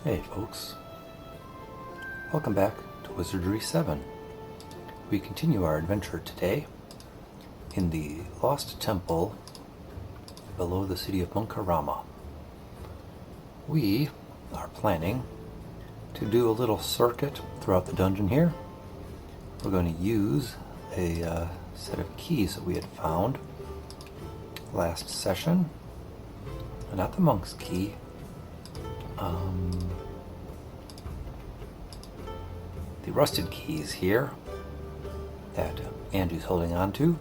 Hey folks, welcome back to Wizardry 7. We continue our adventure today in the Lost Temple below the city of Munking Around. We are planning to do a little circuit throughout the dungeon here. We're going to use a set of keys that we had found last session. Not the monk's key. The rusted keys here that Angie's holding on to.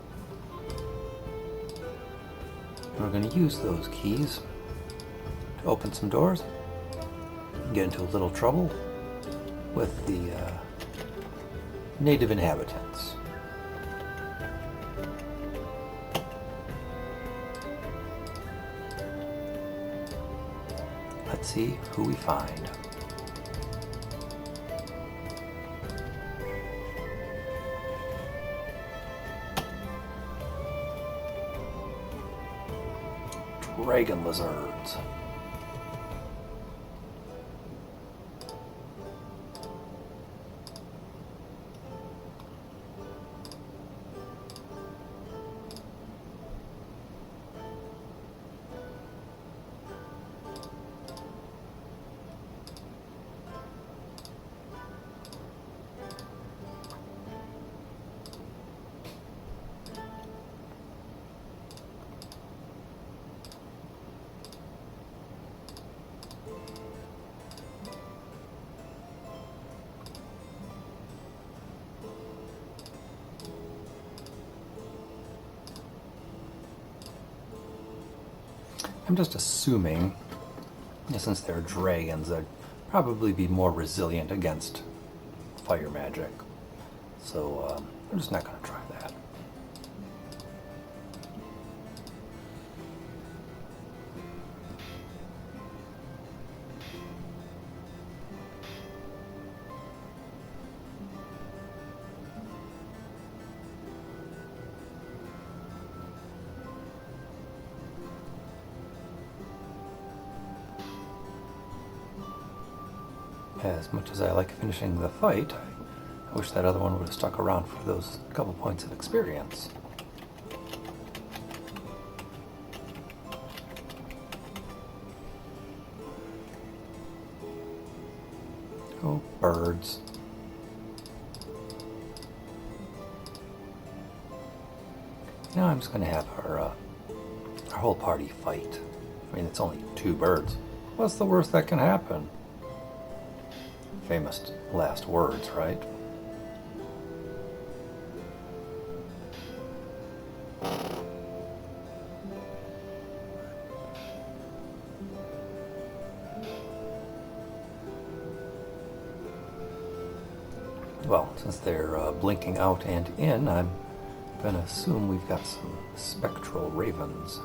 And we're going to use those keys to open some doors and get into a little trouble with the native inhabitants. Let's see who we find. Dragon lizards. I'm just assuming, since they're dragons, they'd probably be more resilient against fire magic. So I'm just not going to try that. As much as I like finishing the fight, I wish that other one would have stuck around for those couple points of experience. Oh, birds. Now I'm just going to have our whole party fight. I mean, it's only 2 birds. What's the worst that can happen? Famous last words, right? Well, since they're blinking out and in, I'm going to assume we've got some spectral ravens.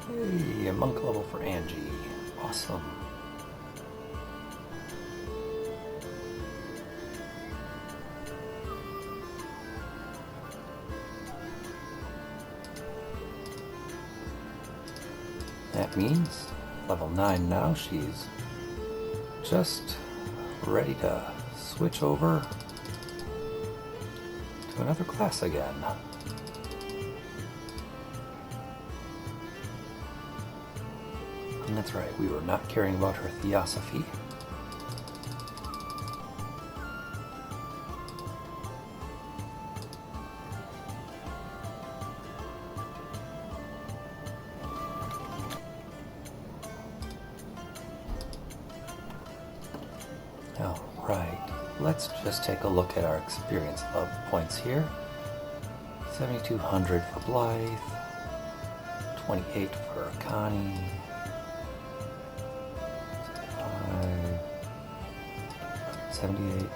Hey, a monk level for Angie. Awesome. That means level 9 now. She's just ready to switch over to another class again. And that's right, we were not caring about her theosophy. Alright, let's just take a look at our experience level points here. 7,200 for Blythe, 28 for Connie, 78,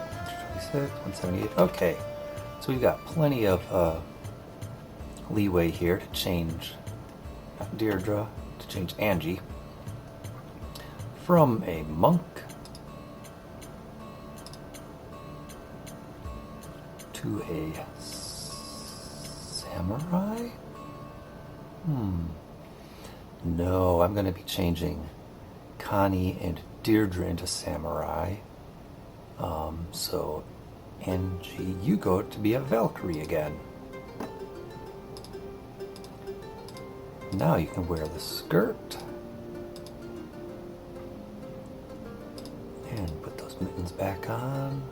176, 178. Okay, so we've got plenty of leeway here to change Deirdre, to change Angie from a monk to a samurai? No, I'm going to be changing Connie and Deirdre into samurai. So, Angie, you go to be a Valkyrie again. Now you can wear the skirt. And put those mittens back on.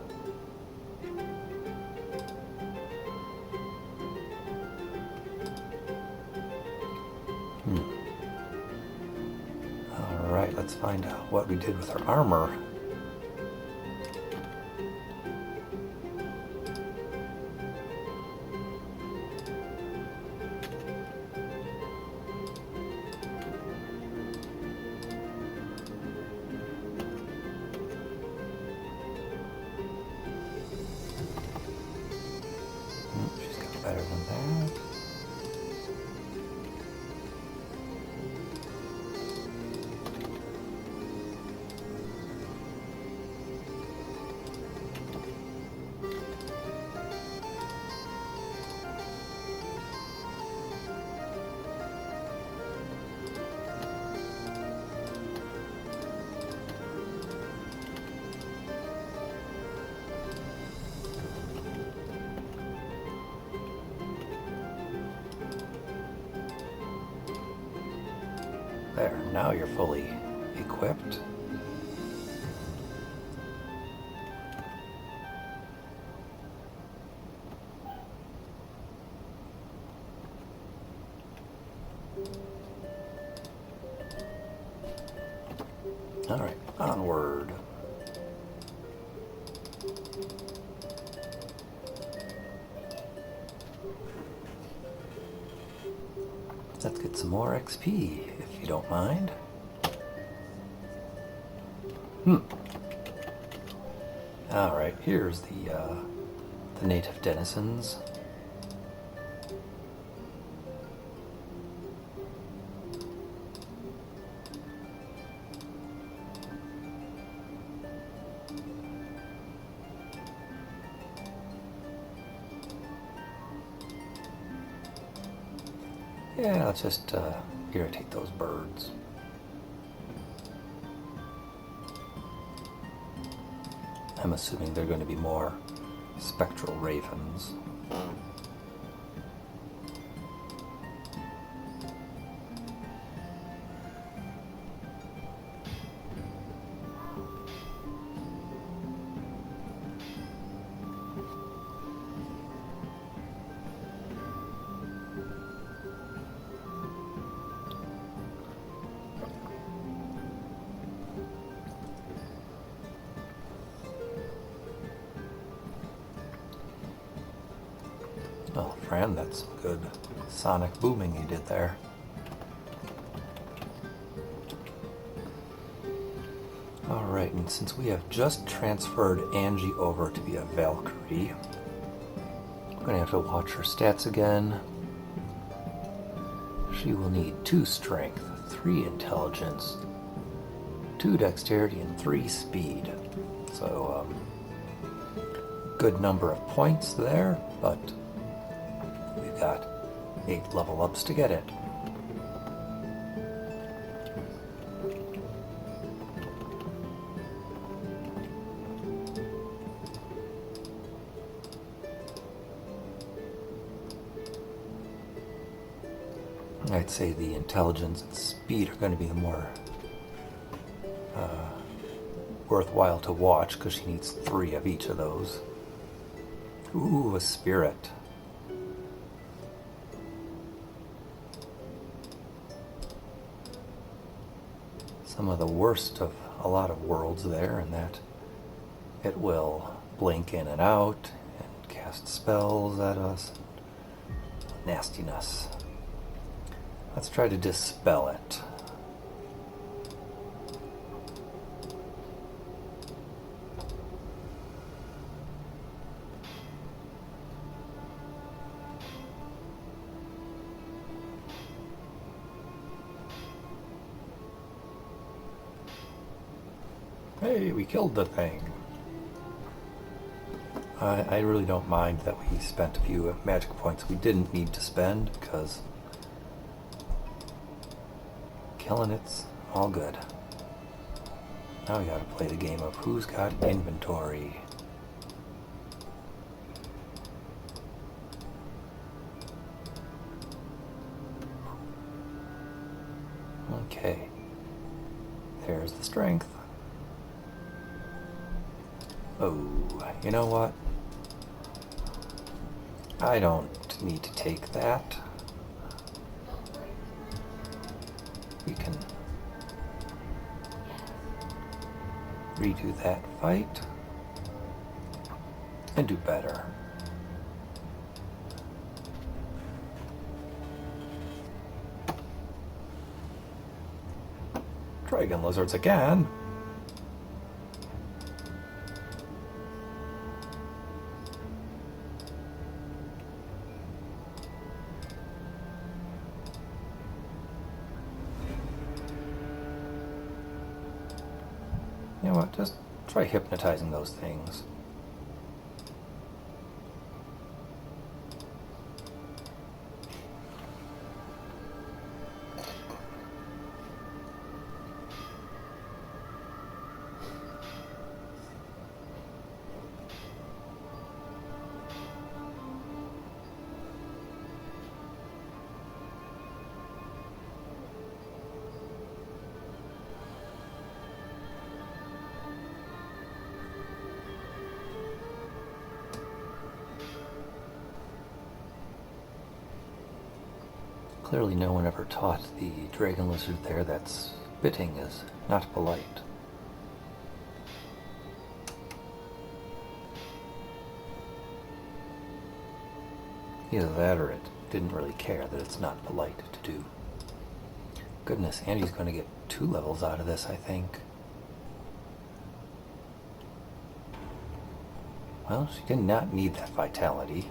Alright, let's find out what we did with her armor. She's got better than that. There, now you're fully equipped. All right, onward. Let's get some more XP, if you don't mind. Alright, here's the native denizens. Yeah, let's just irritate those birds. I'm assuming they're going to be more spectral ravens. Oh, Fran, that's some good sonic booming you did there. Alright, and since we have just transferred Angie over to be a Valkyrie, we're going to have to watch her stats again. She will need 2 strength, 3 intelligence, 2 dexterity, and 3 speed. So, good number of points there, but we've got 8 level ups to get it. I'd say the intelligence and speed are going to be the more worthwhile to watch, because she needs 3 of each of those. Ooh, a spirit. Some of the worst of a lot of worlds there, in that it will blink in and out and cast spells at us. Nastiness. Let's try to dispel it. Hey, we killed the thing. I really don't mind that we spent a few magic points we didn't need to spend, because killing it's all good. Now we gotta play the game of who's got inventory. Okay. There's the strength. Oh, you know what? I don't need to take that. We can redo that fight and do better. Dragon lizards again. You know what, just try hypnotizing those things. Clearly no one ever taught the dragon lizard there that spitting is not polite. Either that or it didn't really care that it's not polite to do. Goodness, Andy's going to get 2 levels out of this, I think. Well, she did not need that vitality.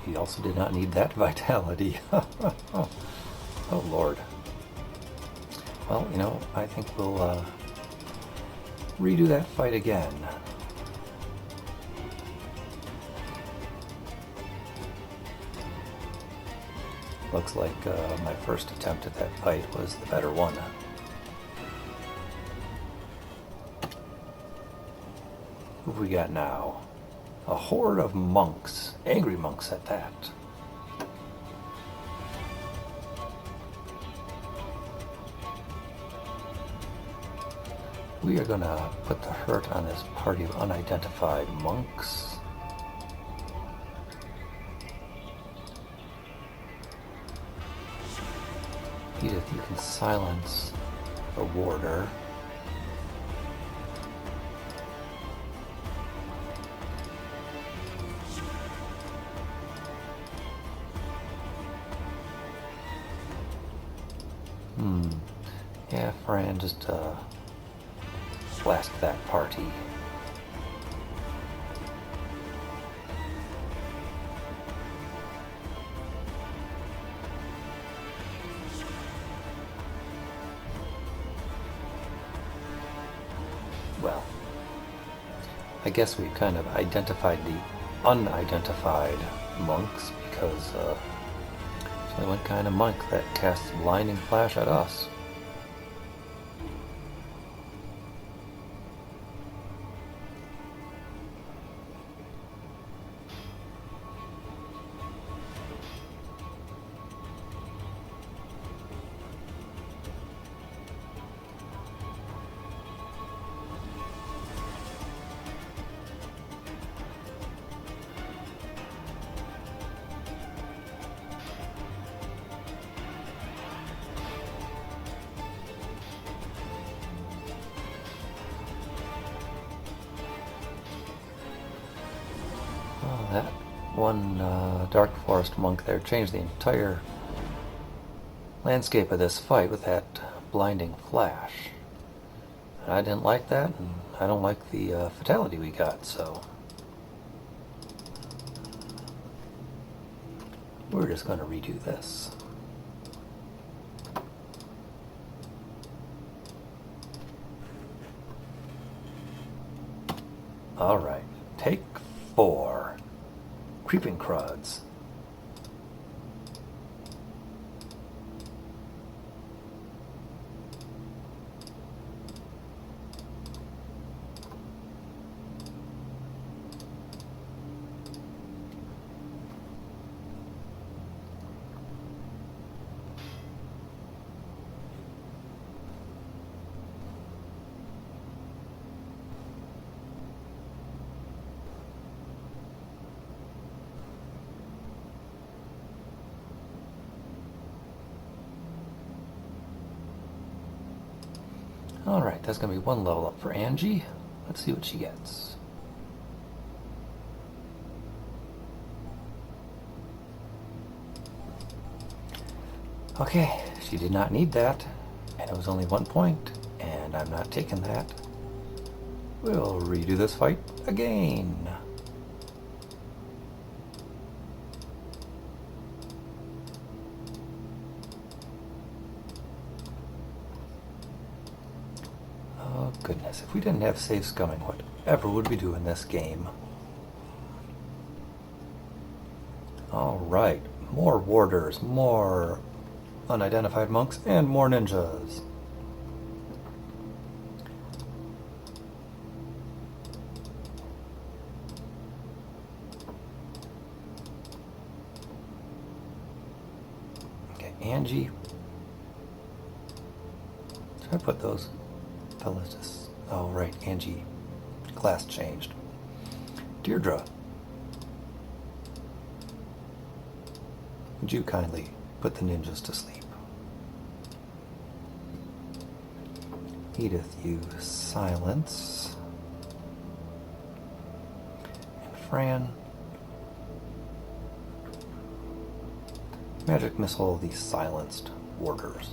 He also did not need that vitality. Oh Lord. Well, you know, I think we'll redo that fight again. Looks like my first attempt at that fight was the better one. Who have we got now? A horde of monks, angry monks at that. We are going to put the hurt on this party of unidentified monks. Edith, you can silence the warder. Yeah, Fran, just blast that party. Well, I guess we've kind of identified the unidentified monks, because there's only one kind of monk that casts blinding flash at us. That one Dark Forest monk there changed the entire landscape of this fight with that blinding flash. And I didn't like that, and I don't like the fatality we got, so we're just going to redo this. Alright, take 4. Creeping Cruds. Alright, that's going to be 1 level up for Angie. Let's see what she gets. Okay, she did not need that, and it was only 1 point, and I'm not taking that. We'll redo this fight again. Oh goodness, if we didn't have save scumming, whatever would we do in this game? Alright, more warders, more unidentified monks, and more ninjas. Okay, Angie. Should I put those fellas just... Oh, right, Angie. Class changed. Deirdre. Would you kindly put the ninjas to sleep? Edith, you silence. And Fran. Magic missile the silenced warders.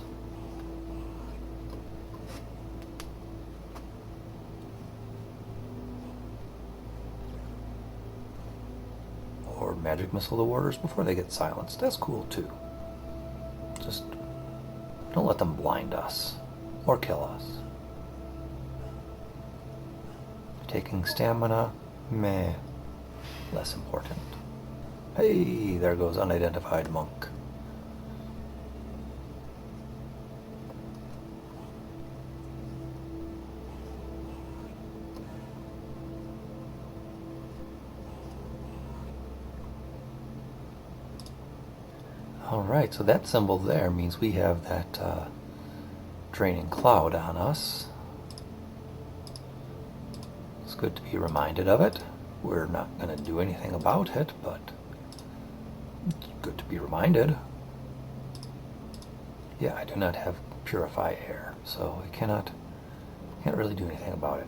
Or magic missile the warders before they get silenced. That's cool too. Just don't let them blind us or kill us. Taking stamina, meh, less important. Hey, there goes unidentified monk. Alright, so that symbol there means we have that draining cloud on us. It's good to be reminded of it. We're not going to do anything about it, but it's good to be reminded. Yeah, I do not have purify air, so I can't really do anything about it.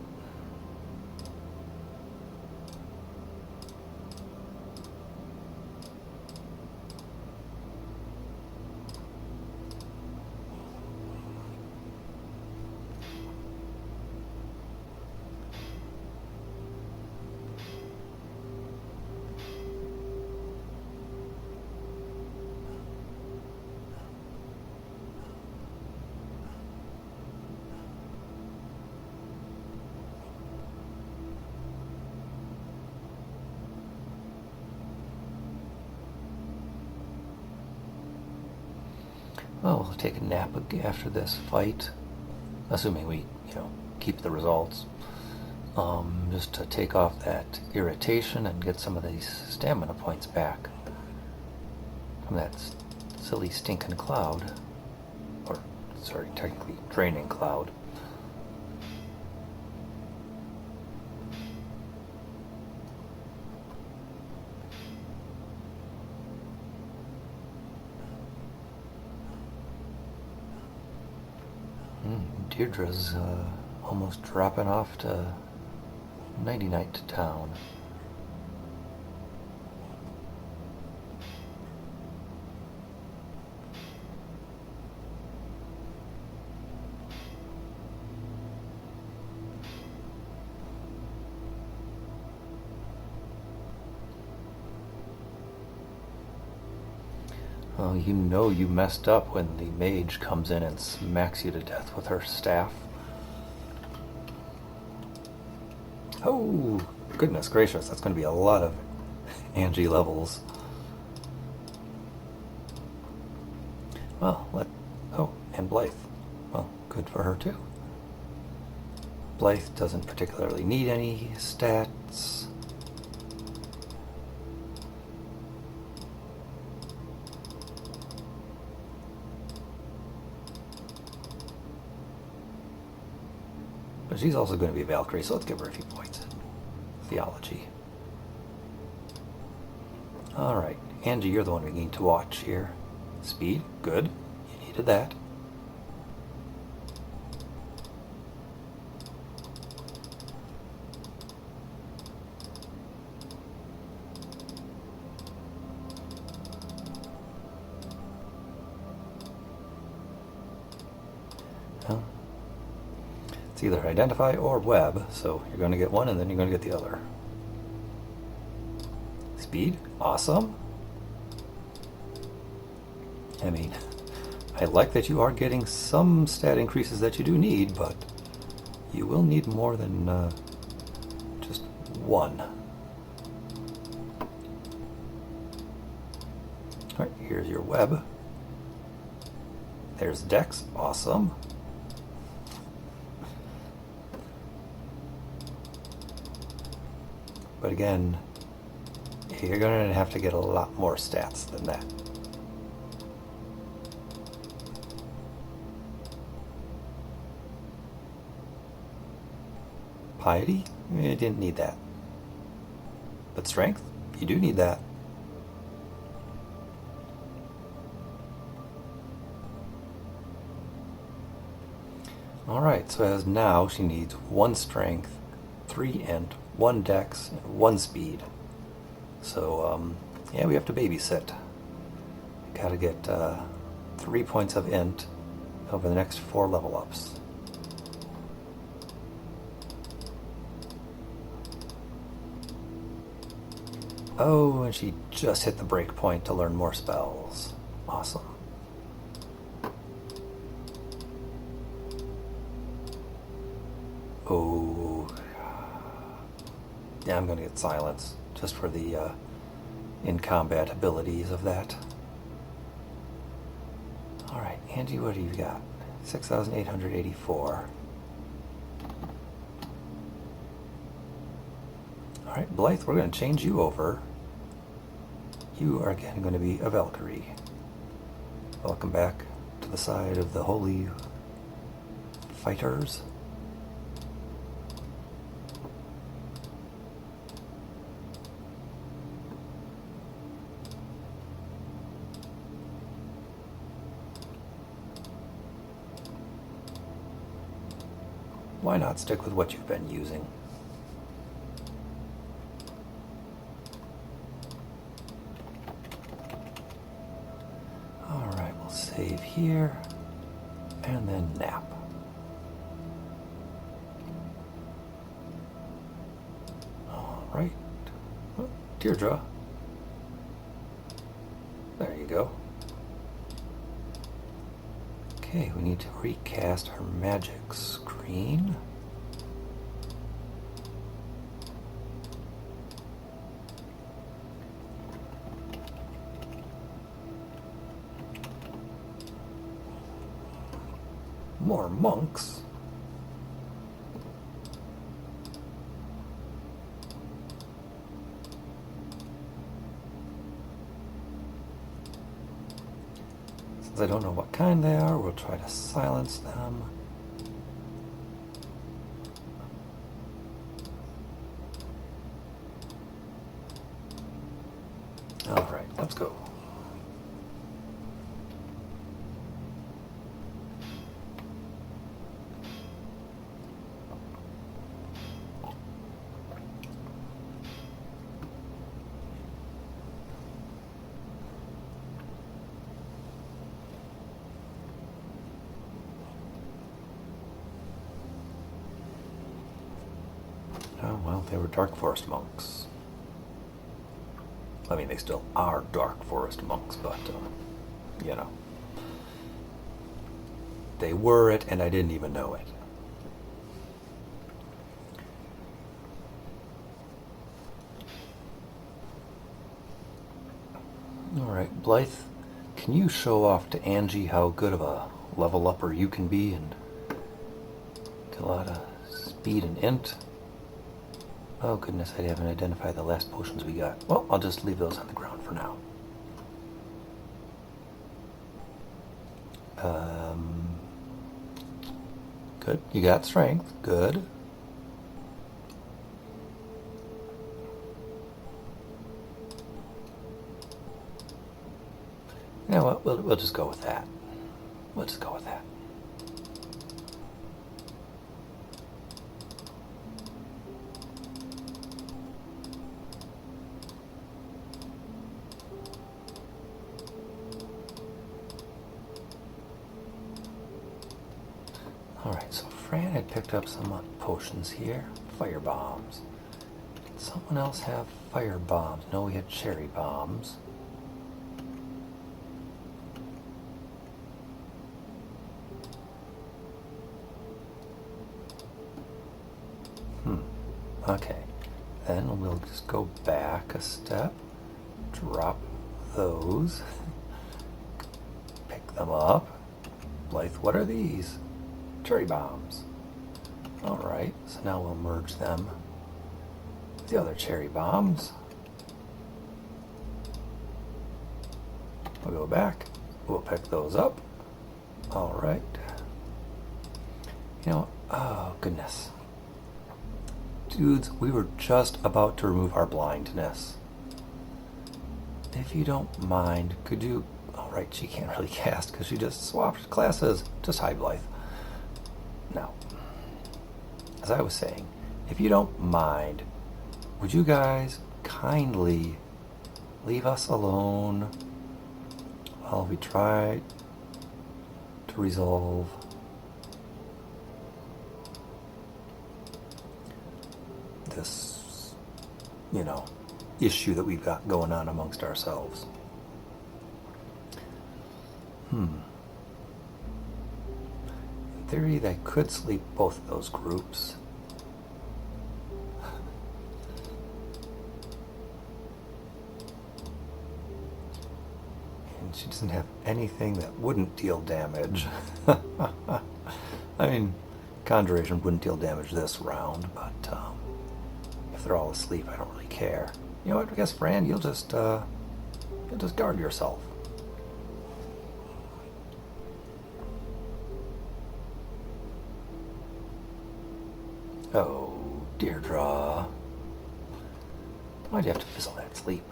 Well, we'll take a nap after this fight, assuming we, keep the results. Just to take off that irritation and get some of these stamina points back from that silly stinking cloud. Or, sorry, technically draining cloud. Deirdre's almost dropping off to Nighty-Night to town. Oh, you know you messed up when the mage comes in and smacks you to death with her staff. Oh, goodness gracious, that's going to be a lot of Angie levels. Well, oh, and Blythe. Well, good for her too. Blythe doesn't particularly need any stats. But she's also going to be a Valkyrie, so let's give her a few points. Theology. Alright, Angie, you're the one we need to watch here. Speed, good. You needed that. Well, it's either identify or web, so you're going to get one and then you're going to get the other. Speed, awesome. I mean, I like that you are getting some stat increases that you do need, but you will need more than just one. Alright, here's your web. There's Dex, awesome. But again, you're going to have to get a lot more stats than that. Piety? You didn't need that. But strength? You do need that. Alright, so as now she needs 1 strength, 3 int, 1 dex, and 1 speed. So, yeah, we have to babysit. Gotta get 3 points of int over the next 4 level ups. Oh, and she just hit the break point to learn more spells. Awesome. Oh, yeah, I'm going to get silence just for the in-combat abilities of that. Alright, Angie, what do you got? 6,884. Alright, Blythe, we're going to change you over. You are again going to be a Valkyrie. Welcome back to the side of the holy fighters. Why not stick with what you've been using? Alright, we'll save here, and then nap. Alright. Oh, Deirdre. There you go. Okay, we need to recast her magic screen. More monks. Since I don't know what kind they are, we'll try to silence them. Alright, let's go. Oh, well, they were Dark Forest monks. I mean, they still are Dark Forest monks, but you know. They were it, and I didn't even know it. Alright, Blythe, can you show off to Angie how good of a level upper you can be and get a lot of speed and int? Oh goodness, I haven't identified the last potions we got. Well, I'll just leave those on the ground for now. Good. You got strength. Good. You know what? We'll just go with that. We'll just go with that. Alright, so Fran had picked up some potions here. Fire bombs. Did someone else have fire bombs? No, we had cherry bombs. Okay, then we'll just go back a step, drop those, pick them up. Blythe, what are these? Cherry bombs. Alright, so now we'll merge them with the other cherry bombs. We'll go back, we'll pick those up. Alright. You know, oh goodness. Dudes, we were just about to remove our blindness. If you don't mind, could you... Alright, she can't really cast because she just swapped classes. Just hide Blythe. Now, as I was saying, if you don't mind, would you guys kindly leave us alone while we try to resolve this, you know, issue that we've got going on amongst ourselves. In theory, they could sleep both of those groups. And she doesn't have anything that wouldn't deal damage. I mean, Conjuration wouldn't deal damage this round, but if they're all asleep, I don't really care. You know what? I guess, Fran, you'll just guard yourself. Oh, Deirdre. Why'd you have to fizzle that sleep?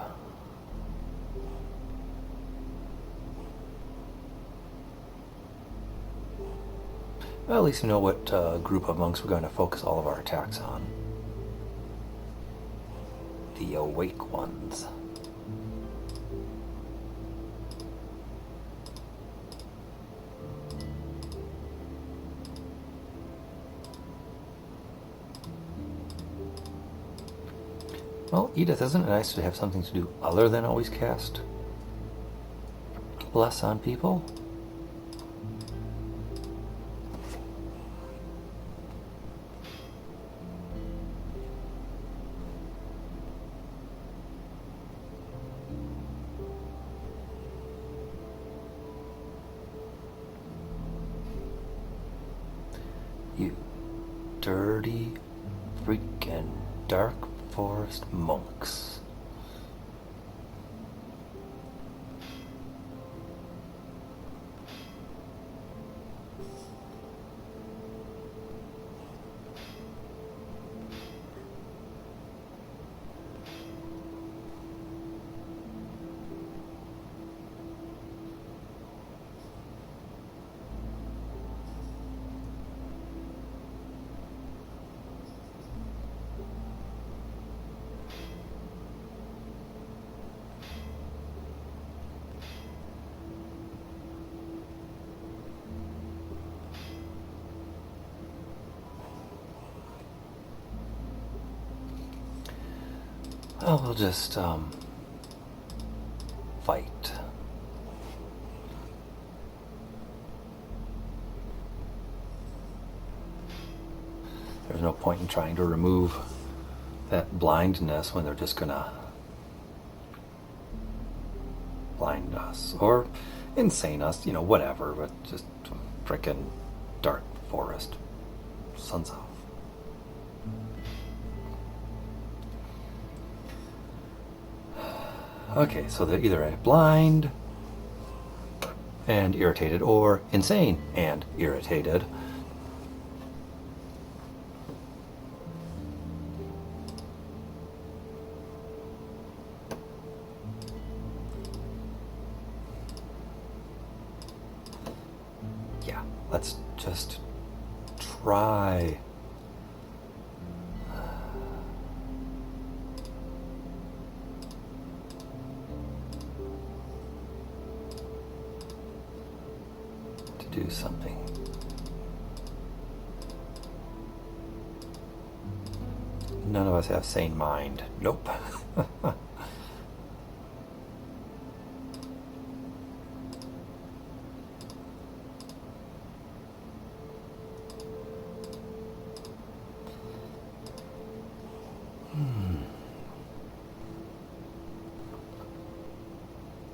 Well, at least we know what group of monks we're going to focus all of our attacks on. The awake ones. Well, Edith, isn't it nice to have something to do other than always cast Bless on people? You dirty, freaking dark forest monks. Well, we'll just fight. There's no point in trying to remove that blindness when they're just gonna blind us or insane us, whatever, but just frickin' dark forest. Suns off. Okay, so they're either blind and irritated or insane and irritated. Yeah, let's just try. Do something. None of us have sane mind. Nope.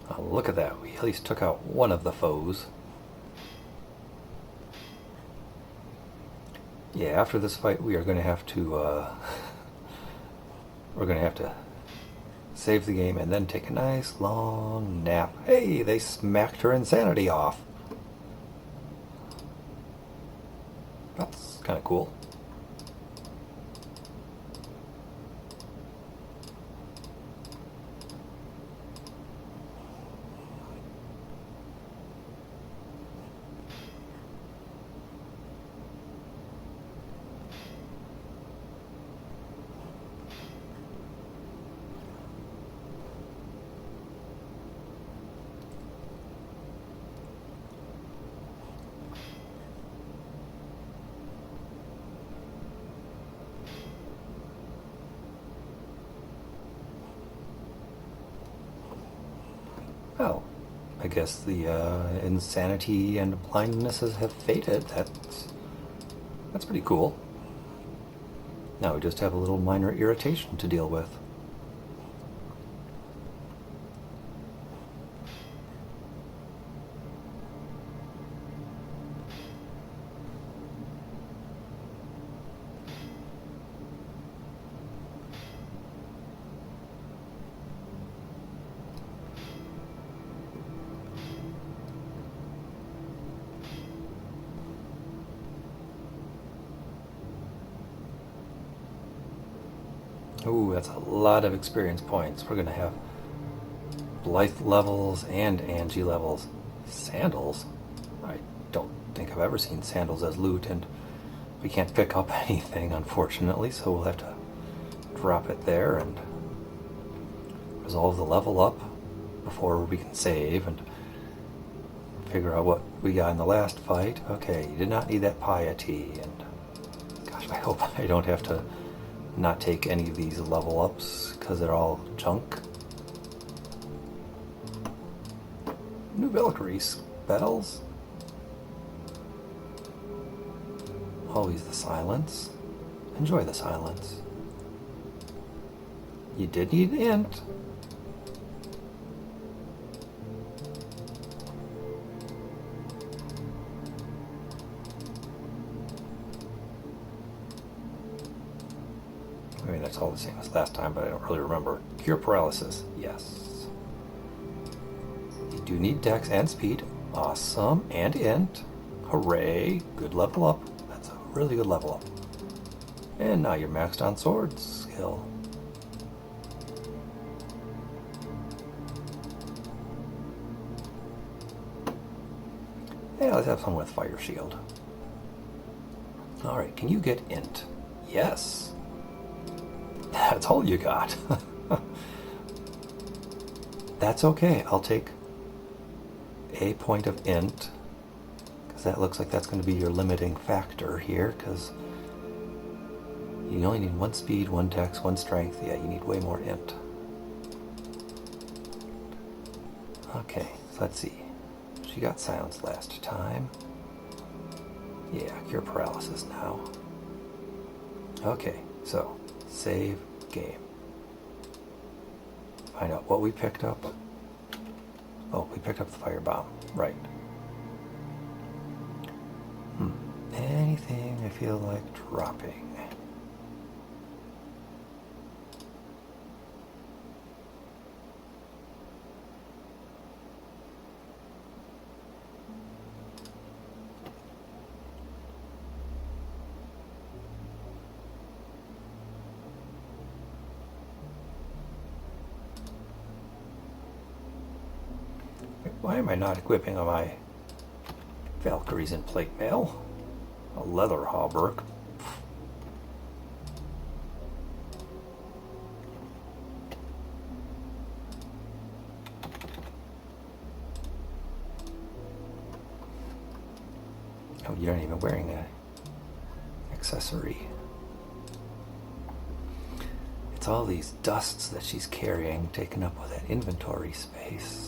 Oh, look at that. We at least took out one of the foes. Yeah, after this fight, we are going to have to, we're going to have to save the game and then take a nice long nap. Hey, they smacked her insanity off. That's kind of cool. Well, I guess the insanity and blindnesses have faded. That's pretty cool. Now we just have a little minor irritation to deal with. Ooh, that's a lot of experience points. We're going to have Blythe levels and Angie levels. Sandals? I don't think I've ever seen sandals as loot, and we can't pick up anything, unfortunately, so we'll have to drop it there and resolve the level up before we can save and figure out what we got in the last fight. Okay, you did not need that piety, and gosh, I hope I don't have to not take any of these level ups because they're all junk. New Valkyrie spells. Always the silence. Enjoy the silence. You did need int. I mean, that's all the same as last time, but I don't really remember. Cure paralysis. Yes. You do need dex and speed. Awesome. And int. Hooray. Good level up. That's a really good level up. And now you're maxed on sword skill. Yeah, let's have fun with fire shield. Alright, can you get int? Yes. That's all you got. That's okay. I'll take a point of int, because that looks like that's going to be your limiting factor here, because you only need 1 speed, 1 dex, 1 strength. Yeah, you need way more int. Okay, so let's see. She got silence last time. Yeah, cure paralysis now. Okay, so save game. Find out what we picked up. Oh, we picked up the firebomb. Right. Anything I feel like dropping? Why am I not equipping my Valkyries in plate mail? A leather hauberk. Oh, you're not even wearing an accessory. It's all these dusts that she's carrying, taking up all that inventory space.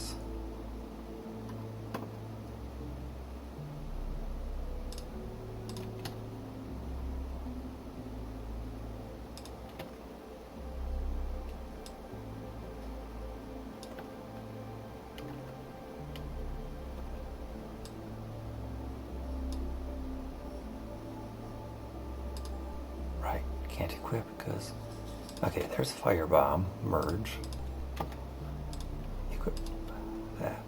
Can't equip because... Okay, there's firebomb. Merge. Equip that.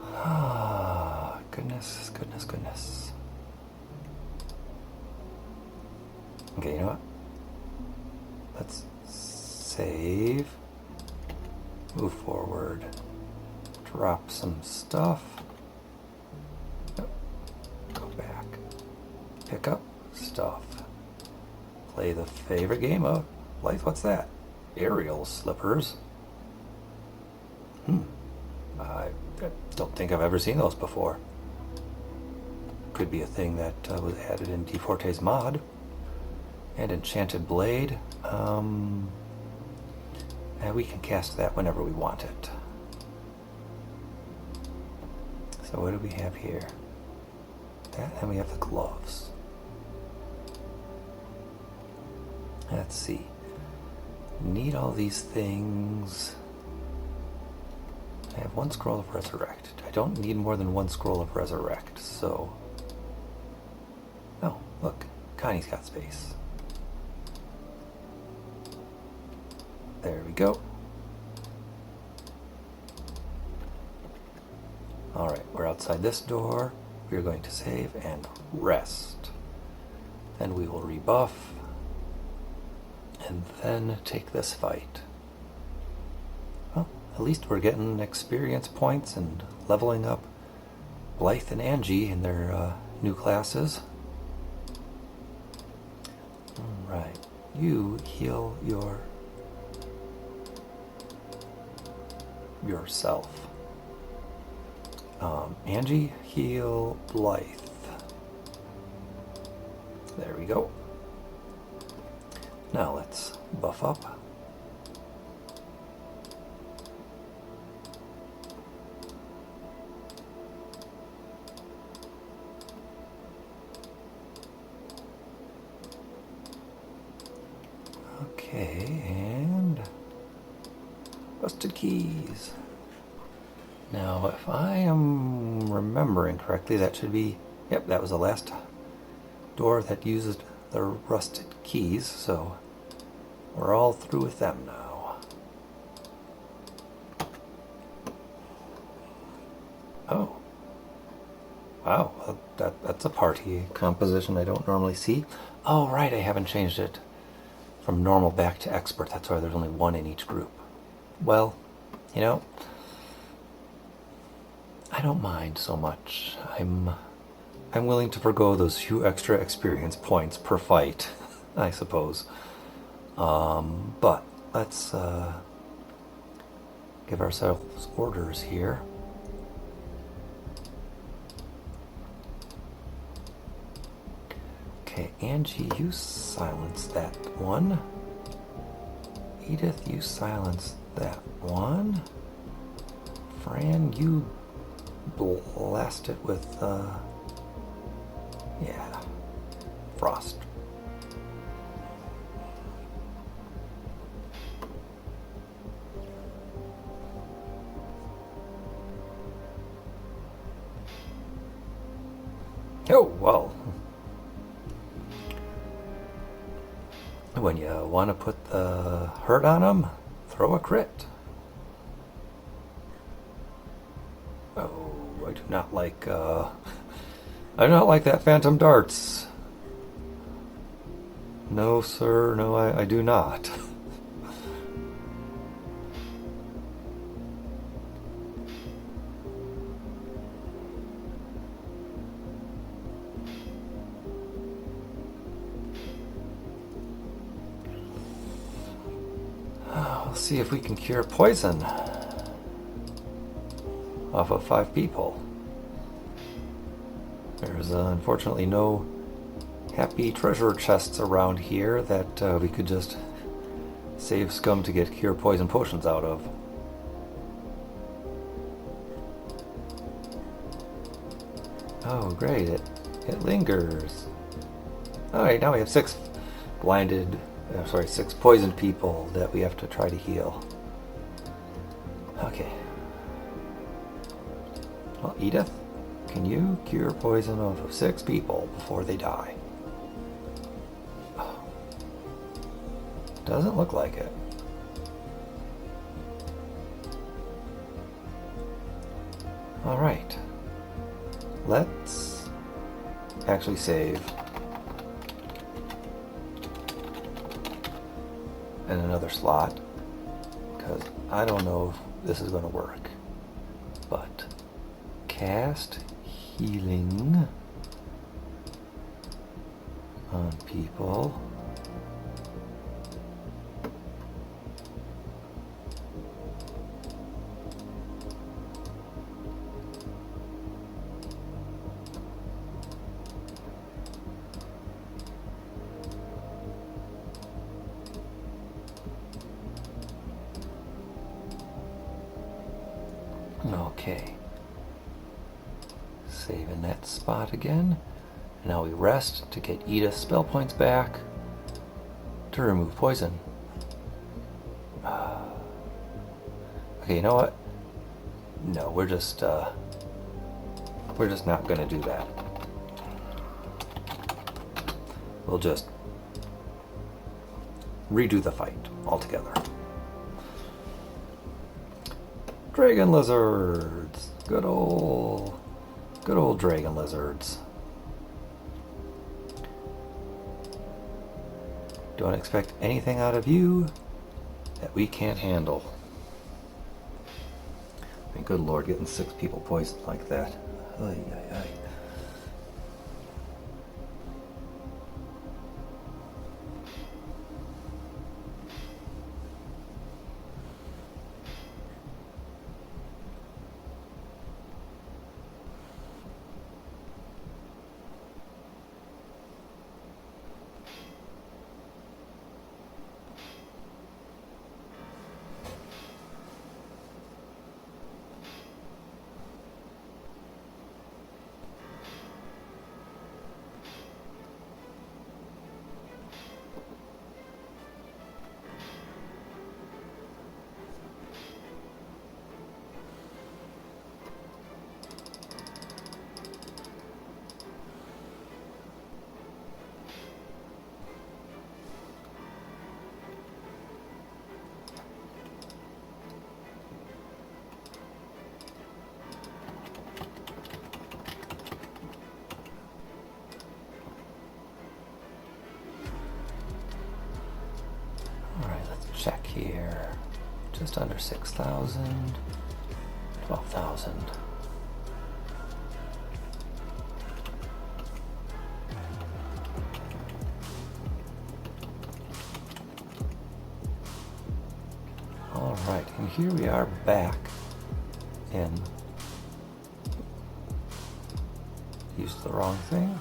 Ah, goodness, goodness, goodness. Okay, you know what? Let's save. Move forward. Drop some stuff. Pick up stuff. Play the favorite game of life. What's that? Aerial slippers. I don't think I've ever seen those before. Could be a thing that was added in dfortae's mod. And enchanted blade. And we can cast that whenever we want it. So what do we have here? That, and we have the gloves. Let's see. Need all these things. I have one scroll of resurrect. I don't need more than one scroll of resurrect, so... Oh, look. Connie's got space. There we go. Alright, we're outside this door. We're going to save and rest. Then we will rebuff. And then take this fight. Well, at least we're getting experience points and leveling up Blythe and Angie in their new classes. Alright, you heal yourself. Angie, heal Blythe. There we go. Now let's buff up. Okay, and busted keys. Now, if I am remembering correctly, that should be, yep, that was the last door that used the rusted keys, so we're all through with them now. Oh. Wow, that's a party composition I don't normally see. Oh, right, I haven't changed it from normal back to expert. That's why there's only one in each group. Well, you know, I don't mind so much. I'm willing to forgo those few extra experience points per fight, I suppose. But let's give ourselves orders here. Okay, Angie, you silence that one. Edith, you silence that one. Fran, you blast it with, yeah, frost. Oh, well. When you want to put the hurt on them, throw a crit. Oh, I do not like, I do not like that phantom darts. No, sir, no, I do not. We'll see if we can cure poison off of 5 people. There's unfortunately no happy treasure chests around here that we could just save scum to get cure poison potions out of. Oh great, it lingers. Alright, now we have 6 blinded, sorry, 6 poisoned people that we have to try to heal. Okay. Well, Edith, can you cure poison off of 6 people before they die? Oh. Doesn't look like it. Alright. Let's actually save. In another slot, because I don't know if this is going to work. But cast healing on people. Okay. Saving that spot again. Now we rest to get Edith's spell points back to remove poison. Okay, you know what? No, we're just not gonna do that. We'll just redo the fight altogether. Dragon lizards! Good old dragon lizards. Don't expect anything out of you that we can't handle. I mean, good lord, getting 6 people poisoned like that. Ay, ay, ay. Check here. Just under 6,000. 12,000. Alright, and here we are back in. Used the wrong thing.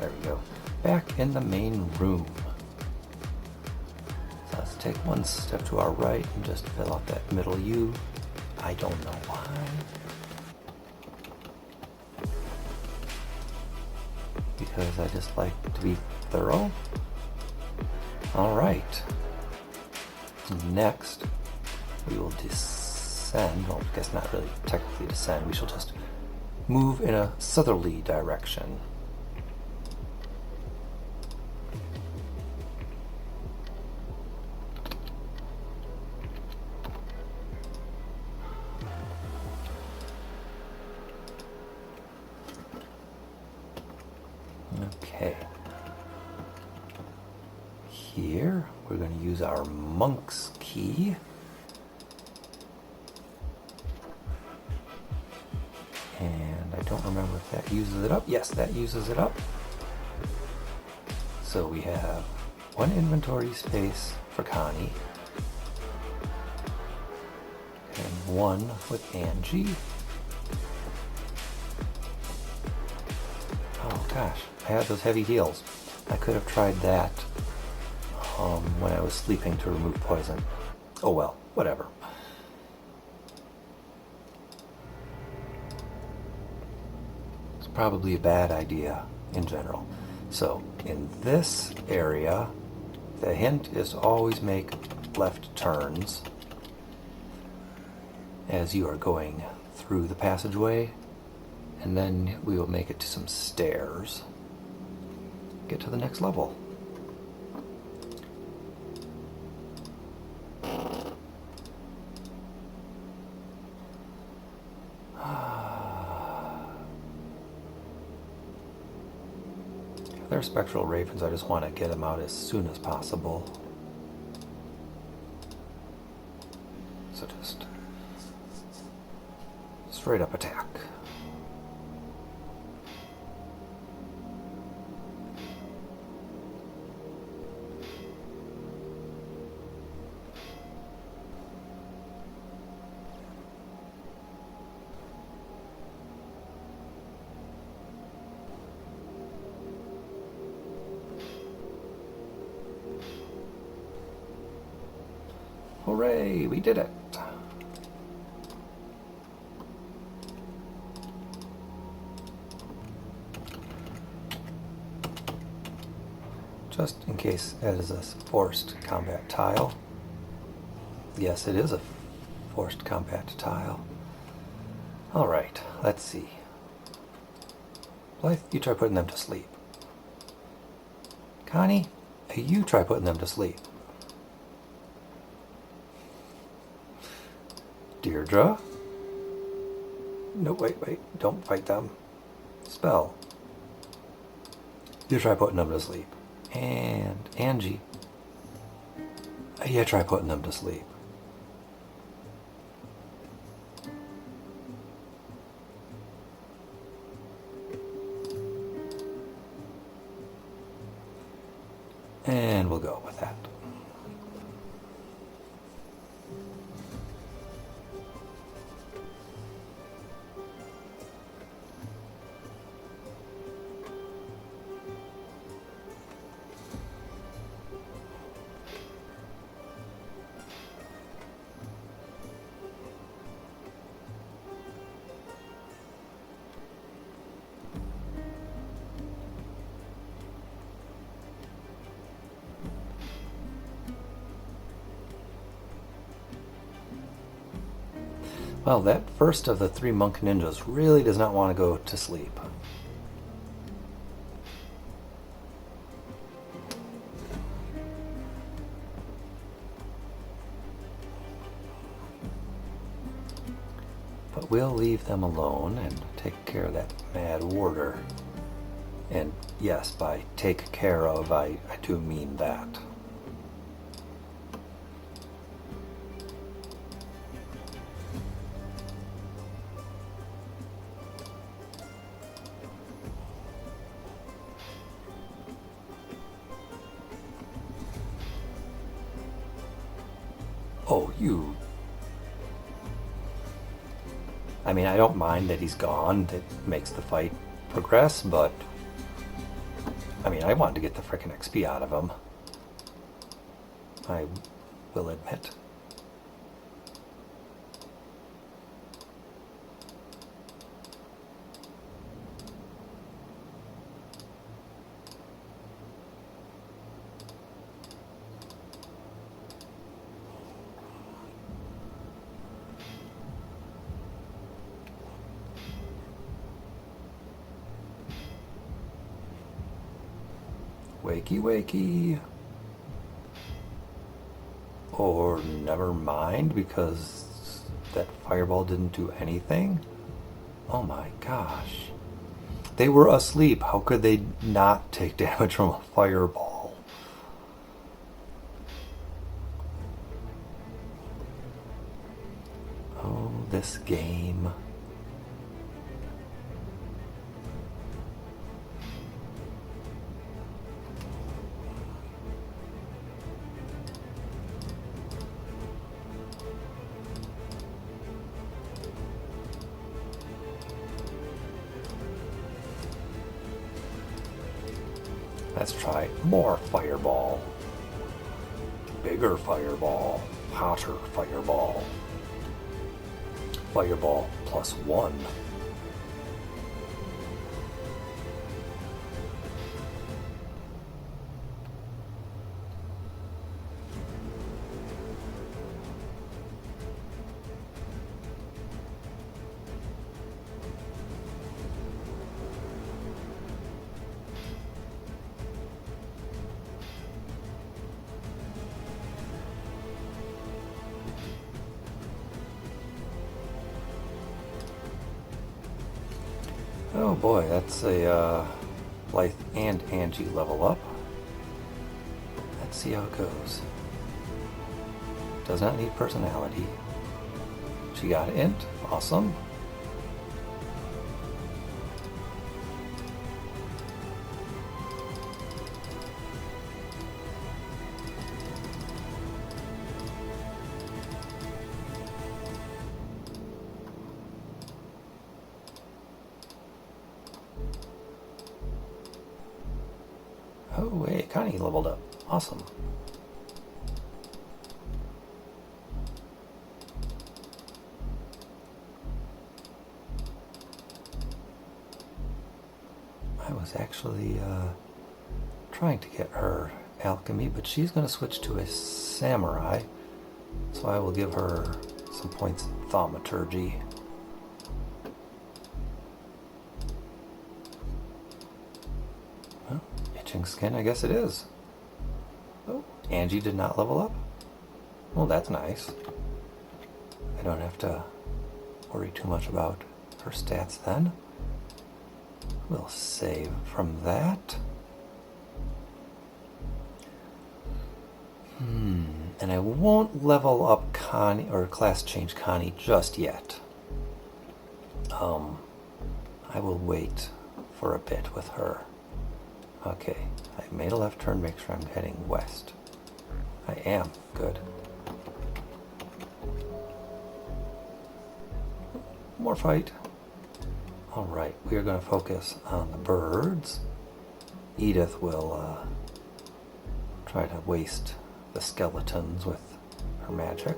There we go. Back in the main room. Let's take one step to our right and just fill out that middle U. I don't know why. because I just like to be thorough. Alright. Next, we will descend. Well, I guess not really technically descend. We shall just move in a southerly direction. Okay. Here, we're going to use our monk's key. And I don't remember if that uses it up. Yes, that uses it up. So we have one inventory space for Connie. And one with Angie. Oh gosh, I had those heavy heels. I could have tried that when I was sleeping to remove poison. Oh well, whatever. It's probably a bad idea in general. So in this area, the hint is to always make left turns as you are going through the passageway, and then we will make it to some stairs. Get to the next level. They're spectral ravens. I just want to get them out as soon as possible. So just straight up attack. Hooray, we did it! Just in case that is a forced combat tile. Yes, it is a forced combat tile. Alright, let's see. Blythe, you try putting them to sleep. Connie, you try putting them to sleep. Deirdre? No, wait, don't fight them. Spell. You try putting them to sleep. And Angie. You try putting them to sleep. And we'll go with that. Well, that first of the three monk ninjas really does not want to go to sleep. But we'll leave them alone and take care of that mad warder. And yes, by take care of, I do mean that. Oh, you... I mean, I don't mind that he's gone. That makes the fight progress, but... I mean, I wanted to get the frickin' XP out of him. I will admit. Wakey, wakey. Or never mind, because that fireball didn't do anything? Oh my gosh. They were asleep. How could they not take damage from a fireball? Oh, this game. Let's try more fireball. Bigger fireball. Hotter fireball. Fireball +1. Oh boy, that's a Blythe and Angie level up. Let's see how it goes. Does not need personality. She got int. Awesome. Oh, hey, Connie leveled up. Awesome. I was actually trying to get her alchemy, but she's going to switch to a samurai, so I will give her some points in thaumaturgy. Well, itching skin, I guess it is. Oh, Angie did not level up? Well, that's nice. I don't have to worry too much about her stats then. We'll save from that. And I won't level up Connie or class change Connie just yet. I will wait for a bit with her. Okay, I made a left turn, make sure I'm heading west. I am, good. More fight. Alright, we are going to focus on the birds. Edith will try to waste the skeletons with her magic.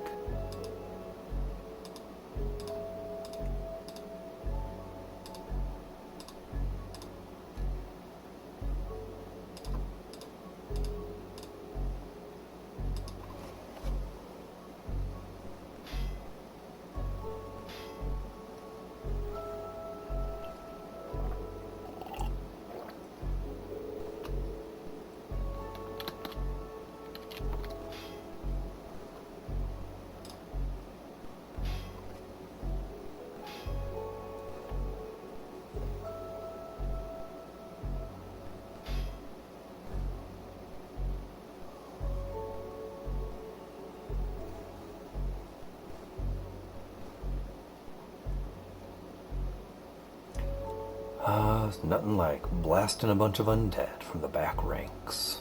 It's nothing like blasting a bunch of undead from the back ranks.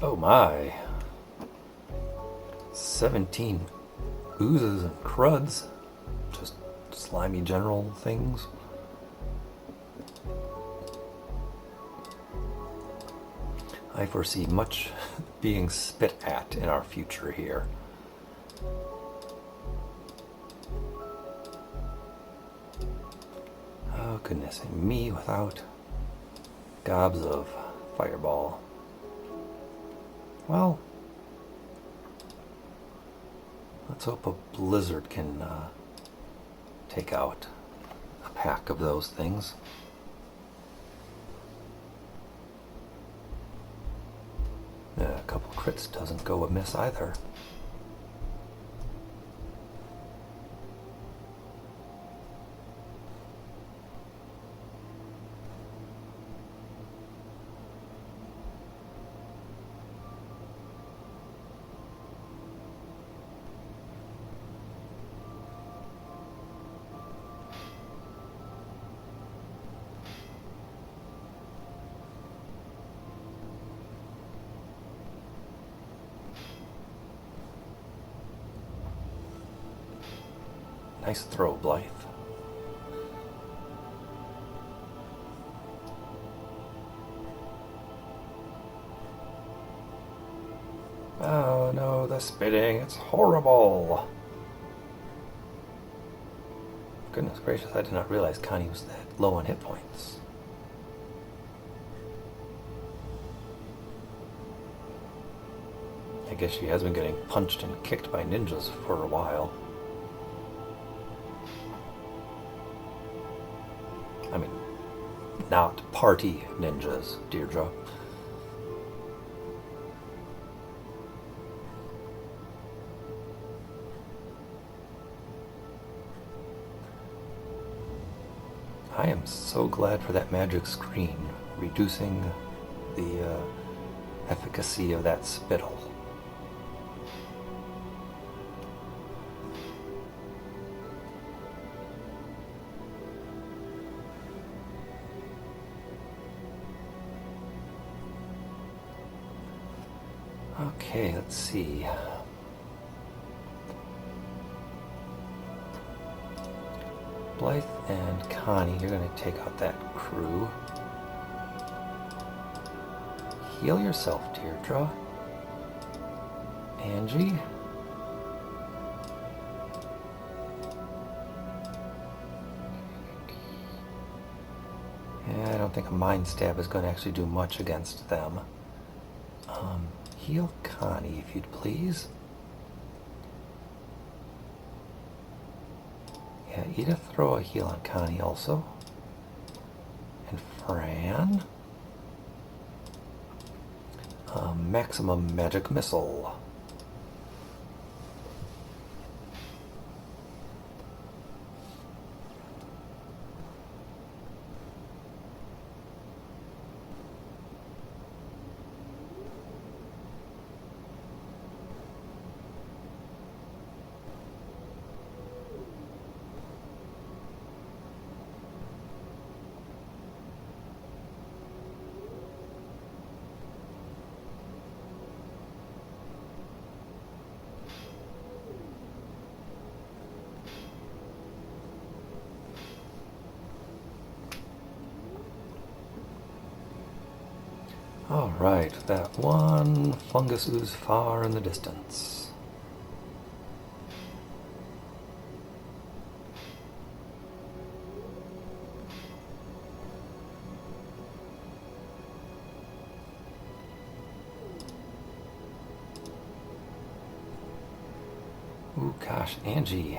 Oh my. 17 oozes and cruds. Just slimy general things. I foresee much being spit at in our future here. Oh goodness, and me without gobs of fireball. Well, Let's hope a blizzard can take out a pack of those things. A couple crits doesn't go amiss either. Nice throw, Blythe. Oh no, the spitting, it's horrible. Goodness gracious, I did not realize Connie was that low on hit points. I guess she has been getting punched and kicked by ninjas for a while. I mean, not party ninjas, Deirdre. I am so glad for that magic screen, reducing the efficacy of that spittle. Okay, let's see. Blythe and Connie, you're going to take out that crew. Heal yourself, Deirdre. Angie. Yeah, I don't think a Mind Stab is going to actually do much against them. Heal Connie, if you'd please. Yeah, Edith, throw a heal on Connie also. And Fran. Maximum Magic Missile. Alright, that one fungus ooze far in the distance. Ooh, gosh, Angie.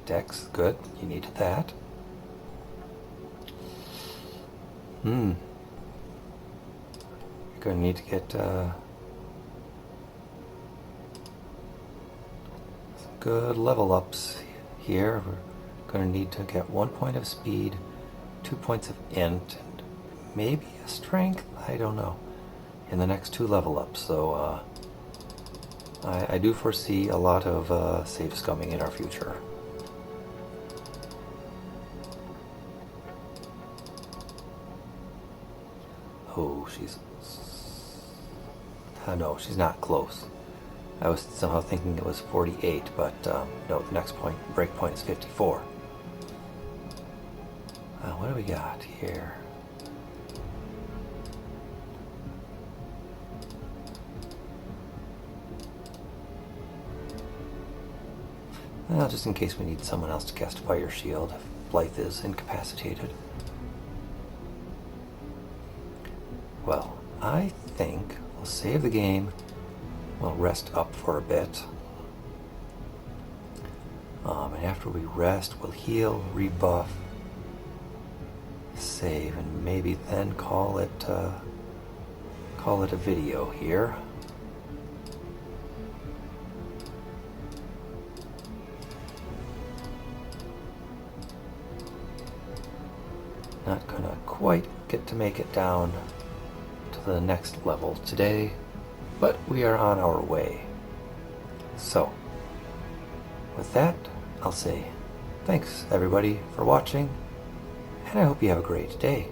Dex, good, you needed that. Going to need to get some good level ups here. We're going to need to get 1 point of speed, 2 points of int, and maybe a strength, I don't know, in the next 2 level ups. So I do foresee a lot of save scumming in our future. Oh, she's... no, she's not close. I was somehow thinking it was 48, but no, the next break point is 54. What do we got here? Well, just in case we need someone else to cast Fire Shield if Blythe is incapacitated. Well, I think we'll save the game. We'll rest up for a bit. And after we rest, we'll heal, rebuff, save, and maybe then call it a video here. Not gonna quite get to make it down to the next level today, but we are on our way. So, with that, I'll say thanks everybody for watching, and I hope you have a great day.